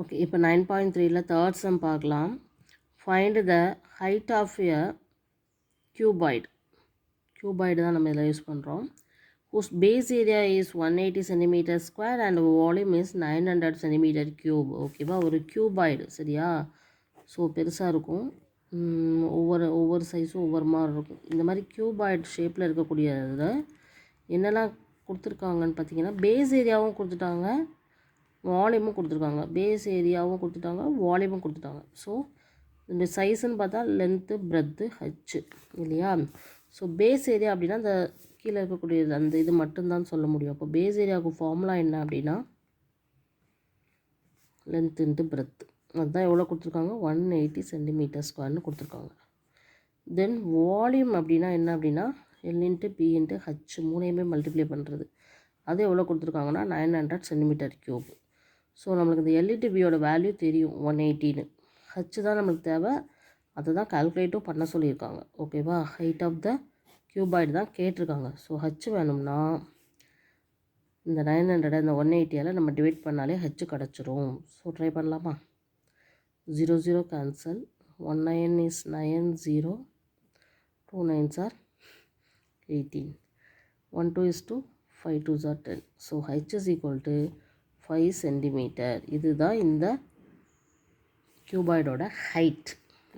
Okay, இப்போ 9.3ல third sum பார்க்கலாம். Find the height of a cuboid. cuboid தான் நம்ம இதில் யூஸ் பண்ணுறோம். whose base area is 180 centimeter square and volume is 900 centimeter cube. ஓகேவா, ஒரு cuboid சரியா. ஸோ பெருசாக இருக்கும், ஒவ்வொரு சைஸும் ஒவ்வொரு மாதிரி இருக்கும். இந்த மாதிரி cuboid ஷேப்பில் இருக்கக்கூடியது என்னெல்லாம் கொடுத்துருக்காங்கன்னு பார்த்தீங்கன்னா, பேஸ் ஏரியாவும் கொடுத்துட்டாங்க, வால்யூமும் கொடுத்துருக்காங்க. பேஸ் ஏரியாவும் கொடுத்துட்டாங்க, வால்யூமும் கொடுத்துட்டாங்க. ஸோ இந்த சைஸுன்னு பார்த்தா லென்த்து பிரெத்து ஹச்சு இல்லையா. ஸோ பேஸ் ஏரியா அப்படின்னா அந்த கீழே இருக்கக்கூடியது அந்த இது மட்டும்தான் சொல்ல முடியும். அப்போ பேஸ் ஏரியாவுக்கு ஃபார்முலா என்ன அப்படின்னா லென்த் இன்ட்டு பிரெத்து. அதுதான் எவ்வளோ கொடுத்துருக்காங்க, 180 சென்டிமீட்டர் ஸ்கொயர்னு கொடுத்துருக்காங்க. தென் வால்யூம் அப்படின்னா என்ன அப்படின்னா L into B into H மூணையுமே மல்டிப்ளை பண்ணுறது. அது எவ்வளோ கொடுத்துருக்காங்கன்னா 900 சென்டிமீட்டர் க்யூப். ஸோ நம்மளுக்கு இந்த எல்இன்ட்டு பியோட வேல்யூ தெரியும் 180ன்னு. ஹச் தான் நம்மளுக்கு தேவை, அதை தான் கால்குலேட்டும் பண்ண சொல்லியிருக்காங்க. ஓகேவா, ஹைட் ஆஃப் த cuboid தான் கேட்டிருக்காங்க. ஸோ ஹச் வேணும்னா இந்த 900 இந்த 180ஆல் நம்ம டிவைட் பண்ணாலே ஹச் கிடச்சிரும். ஸோ ட்ரை பண்ணலாமா. 0 0 cancel, 1 9 is 9 0, 2 9s are 18, 1 2 is 2, 5 2s are 10. So h is equal to 5 centimetre. இதுதான் இந்த cuboidோட ஹைட்.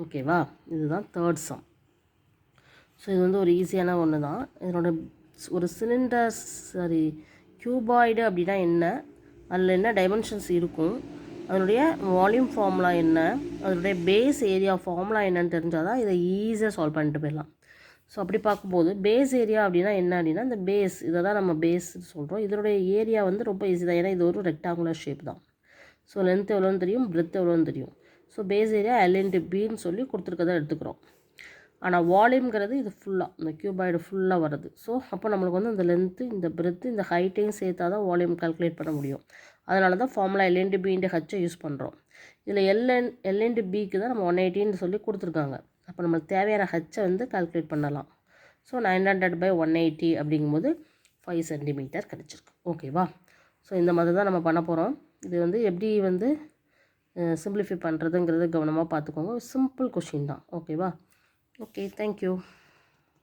ஓகேவா, இதுதான் தேர்ட் சம். ஸோ இது வந்து ஒரு ஈஸியான ஒன்று தான். இதனோட ஒரு சிலிண்டர் cuboid அப்படின்னா என்ன, அதில் என்ன டைமென்ஷன்ஸ் இருக்கும், அதனுடைய வால்யூம் ஃபார்முலா என்ன, அதனுடைய பேஸ் ஏரியா ஃபார்முலா என்னன்னு தெரிஞ்சால் தான் இதை ஈஸியாக சால்வ் பண்ணிட்டு போயிடலாம். ஸோ அப்படி பார்க்கும்போது பேஸ் ஏரியா அப்படின்னா என்ன அப்படின்னா இந்த பேஸ், இதை தான் நம்ம பேஸ் சொல்கிறோம். இதனுடைய ஏரியா வந்து ரொம்ப ஈஸி தான், ஏன்னா இது ஒரு ரெக்டாங்குலர் ஷேப் தான். ஸோ லென்த் எவ்வளோன்னு தெரியும், பிரெத் எவ்வளோன்னு தெரியும். So base area L into பின்னு சொல்லி கொடுத்துருக்கதை எடுத்துக்கிறோம். ஆனால் வால்யூம்ங்கிறது இது ஃபுல்லாக இந்த cuboid ஃபுல்லாக வருது. ஸோ அப்போ நம்மளுக்கு வந்து இந்த லென்த்து இந்த பிரெத்து இந்த ஹைட்டையும் சேர்த்தா தான் வால்யூம் கால்குலேட் பண்ண முடியும். அதனால தான் formula L into B into ஹச்சை யூஸ் பண்ணுறோம். இதில் எல் இன்ட்டு பிக்கு தான் நம்ம 180ன்னு சொல்லி கொடுத்துருக்காங்க. அப்போ நம்மளுக்கு தேவையான ஹச்சை வந்து கால்குலேட் பண்ணலாம். ஸோ 900/180 அப்படிங்கும்போது 5 சென்டிமீட்டர் கிடச்சிருக்கு. ஓகேவா, ஸோ இந்த மாதிரி தான் நம்ம பண்ண போகிறோம். இது வந்து எப்படி வந்து சிம்பிளிஃபை பண்ணுறதுங்கிறது கவனமாக பார்த்துக்கோங்க. சிம்பிள் கொஷின் தான். ஓகேவா. Okay, thank you.